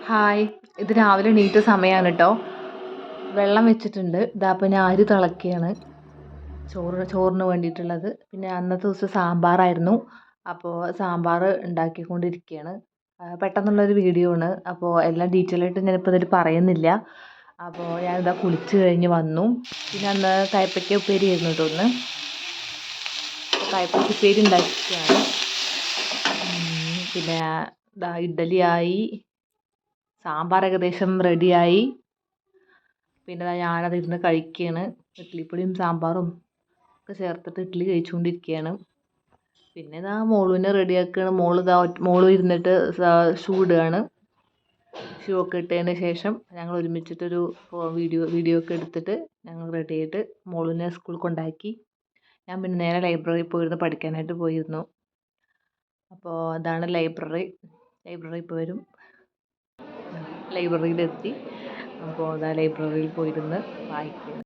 Hi, ഇത് രാവിലെ എണീറ്റ സമയമാണ് കേട്ടോ. വെള്ളം വെച്ചിട്ടുണ്ട്. ഇതാ അപ്പം ഞാൻ അരി തിളയ്ക്കുകയാണ്. ചോറിന് വേണ്ടിയിട്ടുള്ളത്. പിന്നെ അന്നത്തെ ദിവസം സാമ്പാറായിരുന്നു. അപ്പോൾ സാമ്പാർ ഉണ്ടാക്കിക്കൊണ്ടിരിക്കുകയാണ്. പെട്ടെന്നുള്ളൊരു വീഡിയോ ആണ്. അപ്പോൾ എല്ലാം ഡീറ്റെയിൽ ആയിട്ട് ഞാനിപ്പോൾ ഇതിൽ പറയുന്നില്ല. അപ്പോൾ ഞാനിതാ കുളിച്ച് കഴിഞ്ഞ് വന്നു. പിന്നെ അന്ന് കയ്പ്പയ്ക്ക ഉപ്പേരി ആയിരുന്നു കേട്ടോ ഒന്ന്. കയ്പ്പയ്ക്ക ഉപ്പേരി ഉണ്ടാക്കിയാണ്. പിന്നെ ഇതാ ഇഡ്ഡലിയായി, സാമ്പാർ ഏകദേശം റെഡിയായി. പിന്നെ ഞാനത് ഇരുന്ന് കഴിക്കുകയാണ്. ഇഡ്ഡലിപ്പൊടിയും സാമ്പാറും ഒക്കെ ചേർത്തിട്ട് ഇഡ്ഡലി കഴിച്ചുകൊണ്ടിരിക്കുകയാണ്. പിന്നെ ഇതാ മോളുവിനെ റെഡിയാക്കുകയാണ്. മോള് ഇരുന്നിട്ട് ഷൂ ഇടുകയാണ്. ഷൂ ഒക്കെ ഇട്ടതിന് ശേഷം ഞങ്ങൾ ഒരുമിച്ചിട്ടൊരു വീഡിയോ ഒക്കെ എടുത്തിട്ട് ഞങ്ങൾ റെഡി ആയിട്ട് മോളുവിനെ സ്കൂളിൽ കൊണ്ടാക്കി. ഞാൻ പിന്നെ നേരെ ലൈബ്രറിയിൽ പോയിരുന്നു, പഠിക്കാനായിട്ട് പോയിരുന്നു. അപ്പോൾ അതാണ് ലൈബ്രറി ഇപ്പോൾ വരും. ലൈബ്രറിയിലെത്തി. അപ്പോൾ അതാ ലൈബ്രറിയിൽ പോയിരുന്ന് വായിക്കുകയാണ്.